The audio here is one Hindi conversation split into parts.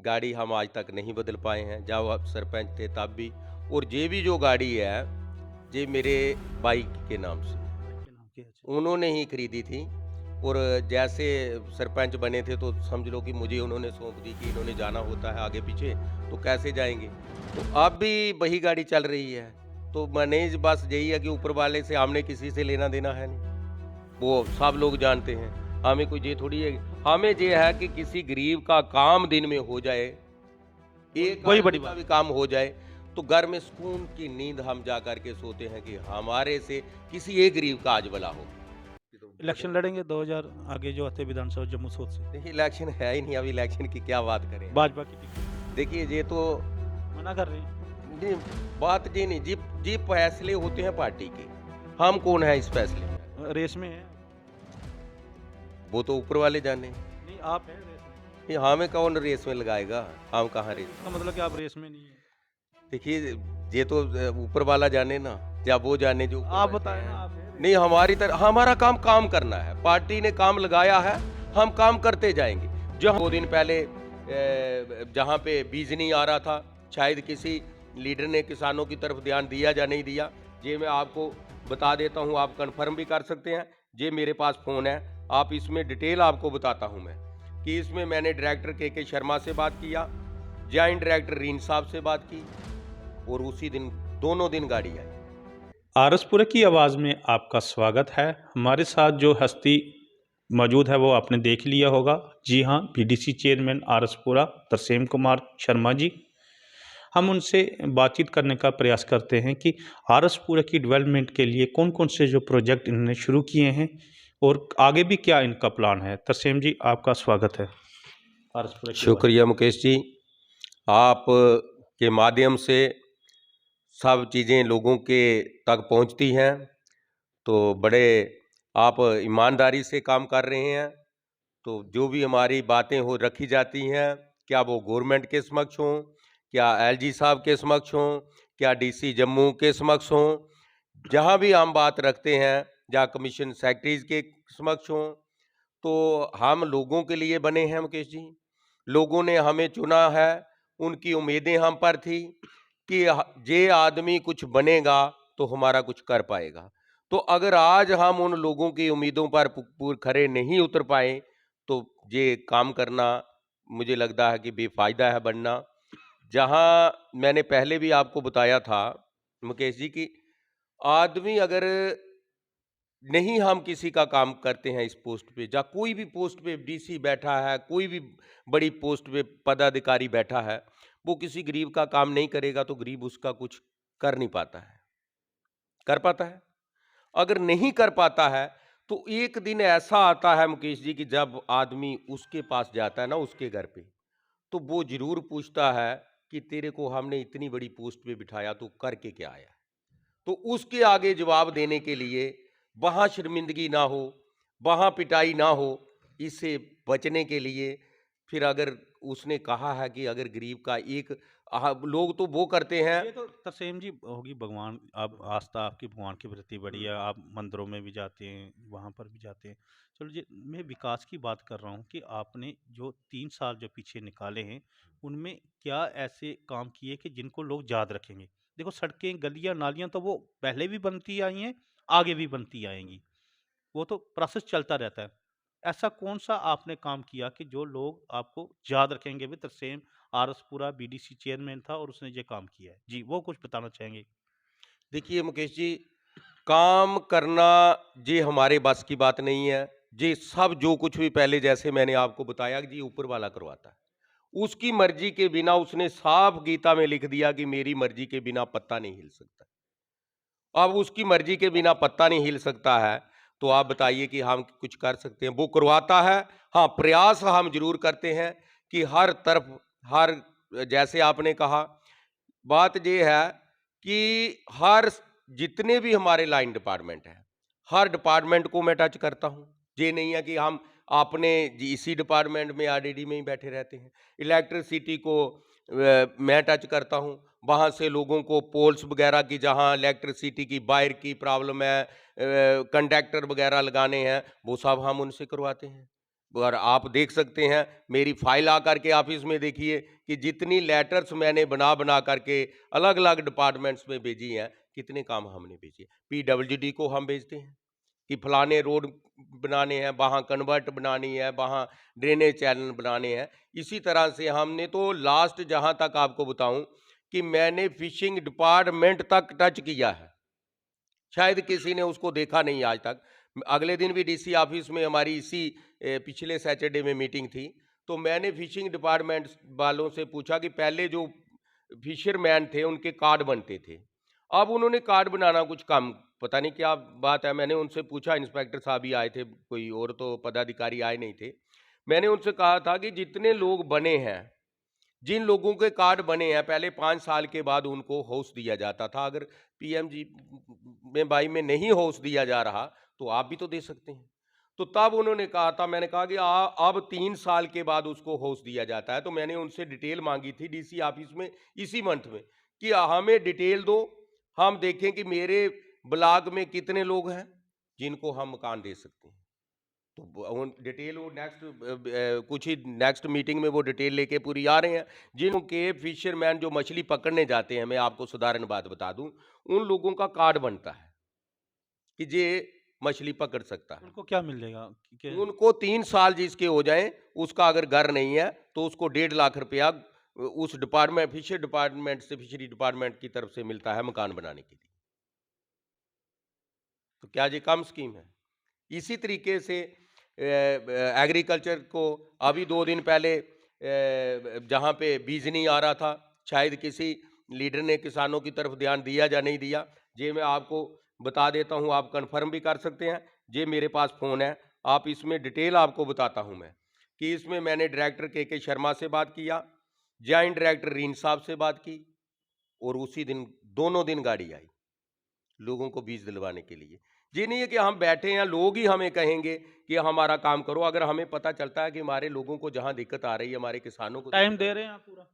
गाड़ी हम आज तक नहीं बदल पाए हैं, जब आप सरपंच थे तब भी। और ये भी जो गाड़ी है, ये मेरे भाई के नाम से, भाई के नाम की है, अच्छा। उन्होंने ही खरीदी थी। और जैसे सरपंच बने थे तो समझ लो कि मुझे उन्होंने सौंप दी कि इन्होंने जाना होता है आगे पीछे, तो कैसे जाएँगे? तो अब भी वही गाड़ी चल रही है। तो मैनेज बस यही है कि ऊपर वाले से हमने किसी से लेना देना है नहीं। वो सब लोग जानते हैं। हमें कोई ये थोड़ी है, हमें ये है कि किसी गरीब का काम दिन में हो जाए, वही एक वही बड़ी आदमी का बात भी है। काम हो जाए, तो घर में सुकून की नींद हम जा कर के सोते हैं कि हमारे से किसी एक गरीब का आज भला हो। ये तो इलेक्शन बड़े लड़ेंगे 2000 आगे जो आते हैं विधानसभा जम्मू सोच से, देखिए इलेक्शन है ही नहीं, अभी इलेक्शन की क्या बात करें हम। भाजपा की टिकट देखिए ये तो मना कर रहे हैं। जी, बात ये नहीं जी, जी फैसले होते हैं पार्टी के। हम कौन है इस फैसले में? रेस में है। वो तो ऊपर वाले जाने। नहीं, आप हैं रेस में। ये हमें कौन रेस में लगाएगा? हम कहाँ रेस इसका में? मतलब कि आप रेस में नहीं है। देखिए, ये तो ऊपर वाला जाने ना, या वो जाने जो ऊपर आप बैठे बताएँ ना, हैं। आप हैं रेस नहीं, में। हमारी तरह हमारा काम काम करना है। पार्टी ने काम लगाया है, हम काम करते जाएँगे। जहाँ 2 दिन पहले जहाँ पे बीज नहीं आ रहा था, शायद किसी लीडर ने किसानों की तरफ ध्यान दिया या नहीं दिया, ये मैं आपको बता देता हूँ, आप कन्फर्म भी कर सकते हैं। ये मेरे पास फ़ोन है, आप इसमें डिटेल आपको बताता हूँ मैं, कि इसमें मैंने डायरेक्टर के शर्मा से बात किया, जॉइंट डायरेक्टर रीन साहब से बात की, और उसी दिन दोनों दिन गाड़ी आई। आरएसपुरा की आवाज़ में आपका स्वागत है। हमारे साथ जो हस्ती मौजूद है वो आपने देख लिया होगा। जी हाँ, बीडीसी चेयरमैन आरएसपुरा तरसेम कुमार शर्मा जी। हम उनसे बातचीत करने का प्रयास करते हैं कि आरएसपुरा की डेवलपमेंट के लिए कौन-कौन से जो प्रोजेक्ट इन्होंने शुरू किए हैं और आगे भी क्या इनका प्लान है। तरसेम जी, आपका स्वागत है आरएसपुरा की आवाज़ में। शुक्रिया मुकेश जी, आप के माध्यम से सब चीज़ें लोगों के तक पहुंचती हैं, तो बड़े आप ईमानदारी से काम कर रहे हैं। तो जो भी हमारी बातें हो रखी जाती हैं, क्या वो गवर्नमेंट के समक्ष हों, क्या एलजी साहब के समक्ष हों, क्या डीसी जम्मू के समक्ष हों, जहाँ भी हम बात रखते हैं, या कमीशन सेक्रेटरीज के समक्ष हों, तो हम लोगों के लिए बने हैं मुकेश जी। लोगों ने हमें चुना है, उनकी उम्मीदें हम पर थी कि ये आदमी कुछ बनेगा तो हमारा कुछ कर पाएगा। तो अगर आज हम उन लोगों की उम्मीदों पर खरे नहीं उतर पाए, तो ये काम करना मुझे लगता है कि बेफ़ायदा है बनना। जहाँ मैंने पहले भी आपको बताया था मुकेश जी, कि आदमी अगर नहीं, हम किसी का काम करते हैं इस पोस्ट पे, या कोई भी पोस्ट पे डीसी बैठा है, कोई भी बड़ी पोस्ट पे पदाधिकारी बैठा है, वो किसी गरीब का काम नहीं करेगा तो गरीब उसका कुछ कर नहीं पाता है। कर पाता है? अगर नहीं कर पाता है, तो एक दिन ऐसा आता है मुकेश जी, कि जब आदमी उसके पास जाता है ना, उसके घर पे, तो वो ज़रूर पूछता है कि तेरे को हमने इतनी बड़ी पोस्ट पे बिठाया, तू करके क्या आया? तो उसके आगे जवाब देने के लिए वहाँ शर्मिंदगी ना हो, वहाँ पिटाई ना हो, इससे बचने के लिए फिर अगर उसने कहा है कि अगर गरीब का एक लोग तो वो करते हैं। ये तो तरसेम जी होगी भगवान, आप आस्था आपकी भगवान के प्रति बड़ी है, आप मंदिरों में भी जाते हैं, वहाँ पर भी जाते हैं। चलो जी, मैं विकास की बात कर रहा हूँ कि आपने जो 3 साल जो पीछे निकाले हैं, उनमें क्या ऐसे काम किए कि जिनको लोग याद रखेंगे? देखो, सड़कें, गलियाँ, नालियाँ तो वो पहले भी बनती आई हैं, आगे भी बनती आएँगी। वो तो प्रोसेस चलता रहता है। ऐसा कौन-सा आपने काम किया कि जो लोग आपको याद रखेंगे, भी तरसेम आरएसपुरा बीडीसी चेयरमैन था और उसने ये काम किया है? जी, वो कुछ बताना चाहेंगे? देखिए मुकेश जी, काम करना ये हमारे बस की बात नहीं है। ये सब जो कुछ भी पहले जैसे मैंने आपको बताया कि जी ऊपर वाला करवाता है। उसकी मर्ज़ी के बिना उसने साफ गीता में लिख दिया कि मेरी मर्ज़ी के बिना पत्ता नहीं हिल सकता। अब उसकी मर्ज़ी के बिना पत्ता नहीं हिल सकता है, तो आप बताइए कि हम कुछ कर सकते हैं? वो करवाता है, हाँ, प्रयास हम ज़रूर करते हैं कि हर तरफ, हर जैसे आपने कहा, बात ये है कि हर जितने भी हमारे लाइन डिपार्टमेंट हैं, हर डिपार्टमेंट को मैं टच करता हूँ। ये नहीं है कि हम अपने इसी डिपार्टमेंट में आरडीडी में ही बैठे रहते हैं। इलेक्ट्रिसिटी को मैं टच करता हूँ। वहाँ से लोगों को पोल्स वगैरह की, जहाँ इलेक्ट्रिसिटी की वायर की प्रॉब्लम है, कंडक्टर वगैरह लगाने हैं, वो सब हम उनसे करवाते हैं। और आप देख सकते हैं मेरी फाइल आकर के ऑफिस में देखिए कि जितनी लेटर्स मैंने बना बना करके अलग अलग डिपार्टमेंट्स में भेजी हैं, कितने काम हमने भेजे। पीडब्ल्यूडी को हम भेजते हैं कि फलाने रोड बनाने हैं, वहाँ कन्वर्ट बनानी है, वहाँ ड्रेनेज चैनल बनाने हैं। इसी तरह से हमने तो लास्ट जहाँ तक आपको बताऊं कि मैंने फिशिंग डिपार्टमेंट तक टच किया है। शायद किसी ने उसको देखा नहीं आज तक। अगले दिन भी डीसी ऑफिस में हमारी इसी पिछले सैटरडे में मीटिंग थी, तो मैंने फिशिंग डिपार्टमेंट वालों से पूछा कि पहले जो फिशरमैन थे उनके कार्ड बनते थे, अब उन्होंने कार्ड बनाना कुछ कम, पता नहीं क्या बात है। मैंने उनसे पूछा, इंस्पेक्टर साहब ही आए थे, कोई और तो पदाधिकारी आए नहीं थे। मैंने उनसे कहा था कि जितने लोग बने हैं, जिन लोगों के कार्ड बने हैं, पहले 5 साल के बाद उनको हाउस दिया जाता था। अगर पीएमजी में बाई में नहीं हाउस दिया जा रहा, तो आप भी तो दे सकते हैं। तो तब उन्होंने कहा था, मैंने कहा कि अब 3 साल के बाद उसको हाउस दिया जाता है। तो मैंने उनसे डिटेल मांगी थी डीसी ऑफिस में इसी मंथ में कि हमें डिटेल दो, हम देखें कि मेरे ब्लॉक में कितने लोग हैं जिनको हम मकान दे सकते हैं। तो वो डिटेल वो नेक्स्ट कुछ ही नेक्स्ट मीटिंग में वो डिटेल लेके पूरी आ रहे हैं। जिनके फिशरमैन जो मछली पकड़ने जाते हैं, मैं आपको साधारण बात बता दूं, उन लोगों का कार्ड बनता है कि ये मछली पकड़ सकता है। उनको क्या मिल जाएगा कि उनको 3 साल जिसके हो जाएं, उसका अगर घर नहीं है तो उसको 1.5 लाख रुपया उस डिपार्टमेंट, फिशर डिपार्टमेंट से, फिशरी डिपार्टमेंट की तरफ से मिलता है मकान बनाने के लिए। तो क्या ये कम स्कीम है? इसी तरीके से एग्रीकल्चर को अभी 2 दिन पहले जहाँ पे बीज नहीं आ रहा था, शायद किसी लीडर ने किसानों की तरफ ध्यान दिया या नहीं दिया, ये मैं आपको बता देता हूँ, आप कंफर्म भी कर सकते हैं। ये मेरे पास फ़ोन है, आप इसमें डिटेल आपको बताता हूँ मैं कि इसमें मैंने डायरेक्टर के शर्मा से बात किया, जॉइंट डायरेक्टर रीन साहब से बात की, और उसी दिन दोनों दिन गाड़ी आई लोगों को बीज दिलवाने के लिए। ये नहीं है कि हम बैठे हैं, लोग ही हमें कहेंगे कि हमारा काम करो। अगर हमें पता चलता है कि हमारे लोगों को जहाँ दिक्कत आ रही है, हमारे किसानों को टाइम दिक्कत आ दे रही रहे है, हैं आप पूरा?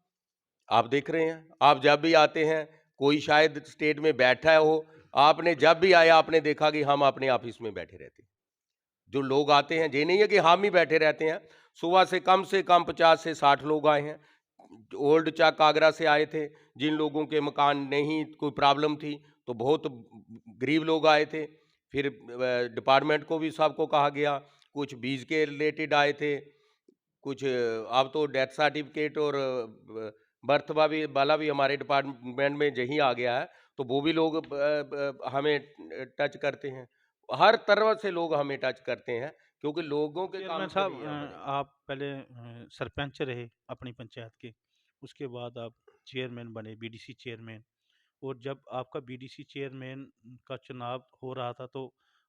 आप देख रहे हैं, आप जब भी आते हैं, कोई शायद स्टेट में बैठा हो, आपने जब भी आया आपने देखा कि हम अपने ऑफिस में बैठे रहते हैं। जो लोग आते हैं, ये नहीं है कि हम ही बैठे रहते हैं। सुबह से कम 50 से 60 लोग आए हैं। ओल्ड चक आगरा से आए थे, जिन लोगों के मकान नहीं, कोई प्रॉब्लम थी, तो बहुत गरीब लोग आए थे। फिर डिपार्टमेंट को भी सबको कहा गया, कुछ बीज के रिलेटेड आए थे, कुछ अब तो डेथ सर्टिफिकेट और बर्थ वाला भी हमारे डिपार्टमेंट में यही आ गया है, तो वो भी लोग हमें टच करते हैं। हर तरह से लोग हमें टच करते हैं, क्योंकि लोगों के काम चेयरमैन से साहब, नहीं हम बने। आप पहले सरपंच रहे अपनी पंचायत के, उसके बाद आप चेयरमैन बने, बीडीसी चेयरमैन। और जब आपका बीडीसी चेयरमैन का चुनाव हो रहा था तो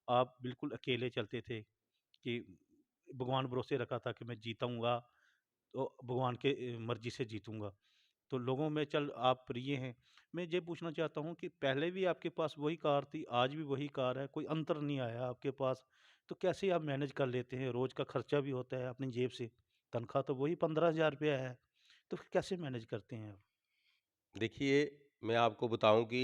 आप बिल्कुल अकेले चलते थे कि भगवान भरोसे रखा था कि मैं जीतूंगा, तो भगवान के मर्जी से जीतूंगा। तो लोगों में चल आप प्रिय हैं। मैं ये पूछना चाहता हूँ कि पहले भी आपके पास वही कार थी, आज भी वही कार है, कोई अंतर नहीं आया आपके पास, तो कैसे आप मैनेज कर लेते हैं? रोज़ का खर्चा भी होता है अपनी जेब से, तनख्वाह तो वही 15,000 रुपया है, तो फिर कैसे मैनेज करते हैं आप? देखिए, मैं आपको बताऊं कि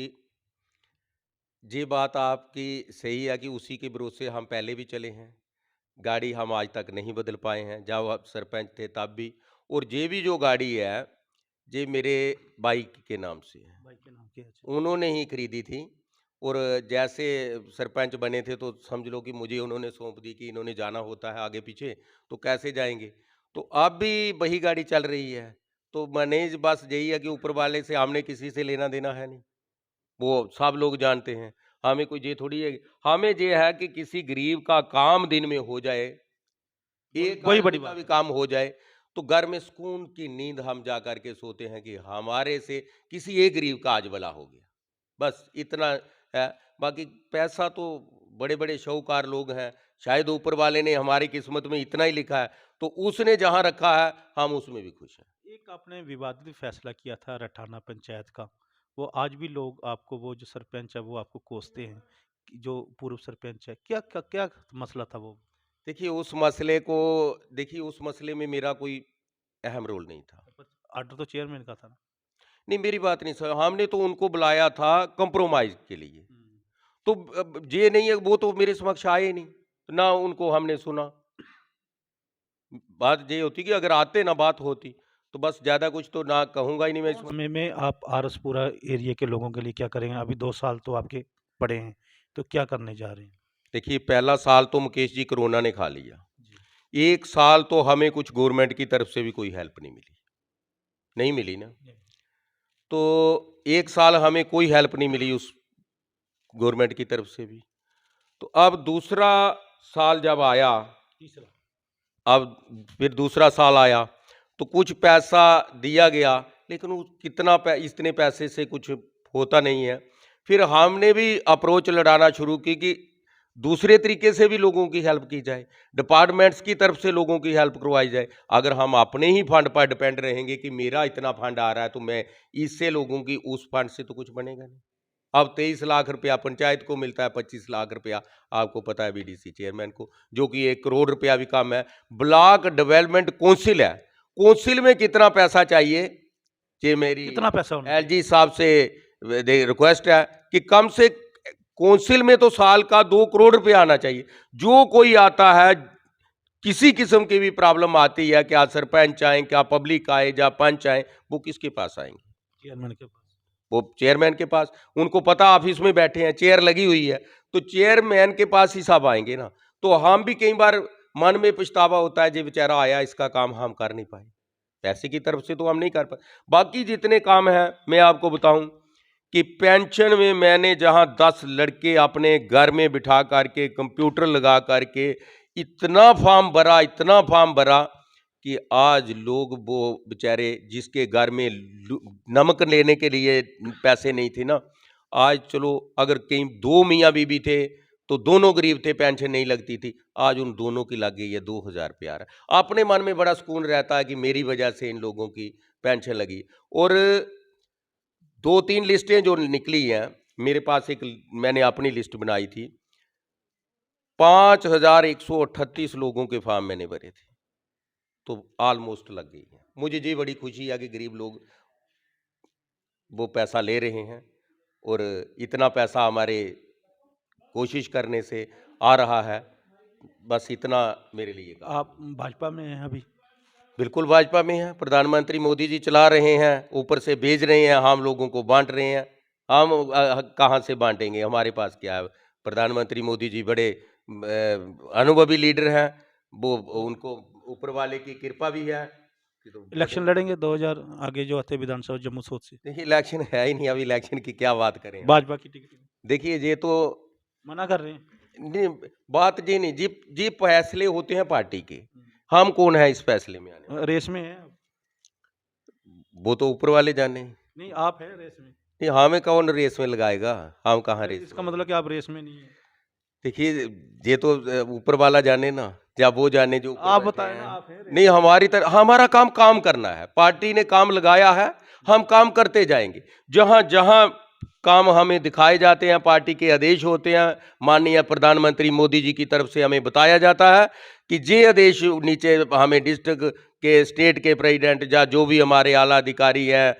ये बात आपकी सही है कि उसी के भरोसे हम पहले भी चले हैं। गाड़ी हम आज तक नहीं बदल पाए हैं, जब आप सरपंच थे तब भी। और ये भी जो गाड़ी है, ये मेरे भाई के नाम से है, भाई के नाम के? अच्छा। उन्होंने ही खरीदी थी। और जैसे सरपंच बने थे तो समझ लो कि मुझे उन्होंने सौंप दी कि इन्होंने जाना होता है आगे पीछे, तो कैसे जाएंगे। तो अब भी वही गाड़ी चल रही है। तो मैनेज बस यही है कि ऊपर वाले से हमने किसी से लेना देना है नहीं, वो सब लोग जानते हैं। हमें कोई ये थोड़ी है, हमें ये है कि किसी गरीब का काम दिन में हो जाए, वही एक वही आदमी बड़ी का बात भी है। काम हो जाए, तो घर में सुकून की नींद हम जा कर के सोते हैं कि हमारे से किसी एक गरीब का आज भला हो गया। बस इतना है। बाकी पैसा तो बड़े-बड़े शाहूकार लोग हैं, शायद ऊपर वाले ने हमारी किस्मत में इतना ही लिखा है, तो उसने जहाँ रखा है, हम उसमें भी खुश हैं। एक आपने विवादित फैसला किया था रठाना पंचायत का, वो आज भी लोग आपको, वो जो सरपंच है वो आपको कोसते हैं, कि जो पूर्व सरपंच है, क्या क्या क्या मसला था वो? देखिए उस मसले को, देखिए उस मसले में मेरा कोई अहम रोल नहीं था। आर्डर तो चेयरमैन का था ना? नहीं, मेरी बात नहीं सर, हमने तो उनको बुलाया था कंप्रोमाइज़ के लिए। हम्म। तो ये नहीं है, वो तो मेरे समक्ष आए ही नहीं, ना उनको हमने सुना। बात ये होती कि अगर आते ना बात होती, तो बस ज़्यादा कुछ तो ना कहूँगा ही नहीं मैं इसमें। समय में आप आरसपुरा एरिया के लोगों के लिए क्या करेंगे? अभी 2 साल तो आपके पड़े हैं, तो क्या करने जा रहे हैं? देखिए पहला साल तो मुकेश जी कोरोना ने खा लिया। जी। 1 साल तो हमें कुछ गवर्नमेंट की तरफ से भी कोई हेल्प नहीं मिली, नहीं मिली ना। जी। तो 1 साल हमें कोई हेल्प नहीं मिली उस गवर्नमेंट की तरफ से भी। तो अब दूसरा साल जब आया, तीसरा। अब फिर दूसरा साल आया, तो कुछ पैसा दिया गया, लेकिन वो कितना इतने पैसे से कुछ होता नहीं है। फिर हमने भी अप्रोच लड़ाना शुरू की कि दूसरे तरीके से भी लोगों की हेल्प की जाए, डिपार्टमेंट्स की तरफ से लोगों की हेल्प करवाई जाए। अगर हम अपने ही फंड पर डिपेंड रहेंगे कि मेरा इतना फंड आ रहा है, तो मैं इससे लोगों की उस फंड से तो कुछ बनेगा नहीं। अब 23 लाख रुपया पंचायत को मिलता है, 25 लाख रुपया आपको पता है बीडीसी चेयरमैन को, जो कि 1 करोड़ रुपया भी कम है। ब्लॉक डेवलपमेंट काउंसिल है, काउंसिल में कितना पैसा चाहिए, ये मेरी कितना पैसा होना चाहिए? एलजी साहब से रिक्वेस्ट है कि कम से काउंसिल में तो साल का 2 करोड़ रुपया आना चाहिए। जो कोई आता है, किसी किस्म की भी प्रॉब्लम आती है, क्या सरपंच आए, क्या पब्लिक आए, या पंच आए, वो किसके पास आएंगे? चेयरमैन के पास। वो चेयरमैन के पास। उनको पता ऑफिस में बैठे हैं, चेयर लगी हुई है, तो चेयरमैन के पास ही सब आएंगे ना। तो हम भी कई बार मन में पछतावा होता है, जो बेचारा आया, इसका काम हम कर नहीं पाए, पैसे की तरफ से तो हम नहीं कर पाए। बाकी जितने काम हैं मैं आपको बताऊं कि पेंशन में मैंने जहां 10 लड़के अपने घर में बिठा करके कंप्यूटर लगा करके इतना फॉर्म भरा, इतना फॉर्म भरा कि आज लोग वो बेचारे जिसके घर में नमक लेने के लिए पैसे नहीं थे ना, आज चलो अगर कहीं 2 मियाँ बीबी थे, तो दोनों गरीब थे, पेंशन नहीं लगती थी। आज उन दोनों की लग गई है, 2000 रुपया आ रहा है। अपने मन में बड़ा सुकून रहता है कि मेरी वजह से इन लोगों की पेंशन लगी। और 2-3 लिस्टें जो निकली हैं, मेरे पास एक मैंने अपनी लिस्ट बनाई थी, 5138 लोगों के फॉर्म मैंने भरे थे, तो ऑलमोस्ट लग गई है। मुझे जी बड़ी खुशी है कि गरीब लोग वो पैसा ले रहे हैं, और इतना पैसा हमारे कोशिश करने से आ रहा है। बस इतना मेरे लिए काफ़ी। आप भाजपा में हैं अभी? बिल्कुल भाजपा में हैं, प्रधानमंत्री मोदी जी चला रहे हैं, ऊपर से भेज रहे हैं, हम लोगों को बाँट रहे हैं। हम कहाँ से बाँटेंगे, हमारे पास क्या है? प्रधानमंत्री मोदी जी बड़े अनुभवी लीडर हैं, वो उनको ऊपर वाले की कृपा भी है कि तो इलेक्शन लड़ेंगे 2000 आगे जो आते हैं विधानसभा जम्मू सोच से? देखिए इलेक्शन है ही नहीं, अभी इलेक्शन की क्या बात करें हम। भाजपा की टिकट में? देखिए ये तो मना कर रहे हैं? नहीं, बात ये नहीं जी, जी फैसले होते हैं पार्टी के, हम कौन है इस फैसले में आने वाले? रेस में हैं आप? वो तो ऊपर वाले जाने। नहीं, आप हैं रेस में? नहीं, हमें कौन रेस में लगाएगा, हम कहाँ तो रेस इसका में हैं। मतलब कि आप रेस में नहीं हैं? देखिए ये तो ऊपर वाला जाने ना, या वो जाने जो ऊपर आप बैठे बताएं ना, हैं। आप हैं रेस नहीं, में? हमारी तरह हमारा काम काम करना है, पार्टी ने काम लगाया है, हम काम करते जाएंगे। जहां जहां काम हमें दिखाए जाते हैं, पार्टी के आदेश होते हैं, माननीय प्रधानमंत्री मोदी जी की तरफ से हमें बताया जाता है कि ये आदेश नीचे हमें डिस्ट्रिक्ट के, स्टेट के प्रेसिडेंट या जो भी हमारे आला अधिकारी हैं,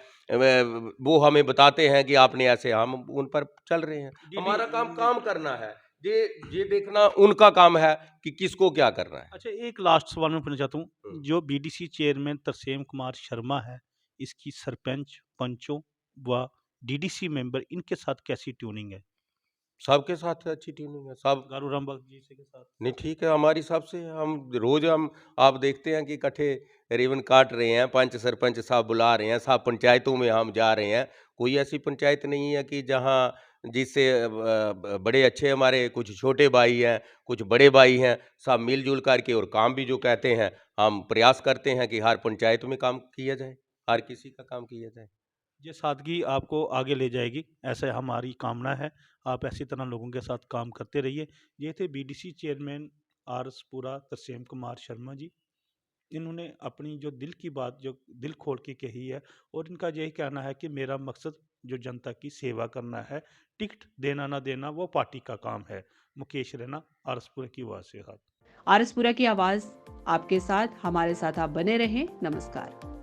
वो हमें बताते हैं कि आपने ऐसे, हम उन पर चल रहे हैं। हमारा काम काम करना है, ये देखना उनका काम है कि किसको क्या करना है। अच्छा, एक लास्ट सवाल मैं पूछना चाहता हूँ, हम्म। जो बीडीसी चेयरमैन तरसेम कुमार शर्मा है, इसकी सरपंच, पंचों व डीडीसी मेंबर इनके साथ कैसी ट्यूनिंग है? सबके साथ अच्छी ट्यूनिंग है, सब गारू रामबाग जी से के साथ? नहीं ठीक है, हमारी सबसे हम रोज हम आप देखते हैं कि इकट्ठे रिबन काट रहे हैं, पंच सरपंच साहब बुला रहे हैं, सब पंचायतों में हम जा रहे हैं। कोई ऐसी पंचायत नहीं है कि जहाँ जिससे बड़े अच्छे हमारे कुछ छोटे भाई हैं, कुछ बड़े भाई हैं, सब मिलजुल करके, और काम भी जो कहते हैं, हम प्रयास करते हैं कि हर पंचायत में काम किया जाए, हर किसी का काम किया जाए। ये सादगी आपको आगे ले जाएगी, ऐसे हमारी कामना है। आप ऐसी तरह लोगों के साथ काम करते रहिए। ये थे बीडीसी चेयरमैन आरएसपुरा तरसेम कुमार शर्मा जी। इन्होंने अपनी जो दिल की बात जो दिल खोल के कही है, और इनका यही कहना है कि मेरा मकसद जो जनता की सेवा करना है, टिकट देना ना देना वो पार्टी का काम है। मुकेश रैना, आरएसपुरा की आवाज़ से हाथ। आरएसपुरा की आवाज आपके साथ, हमारे साथ आप बने रहें। नमस्कार।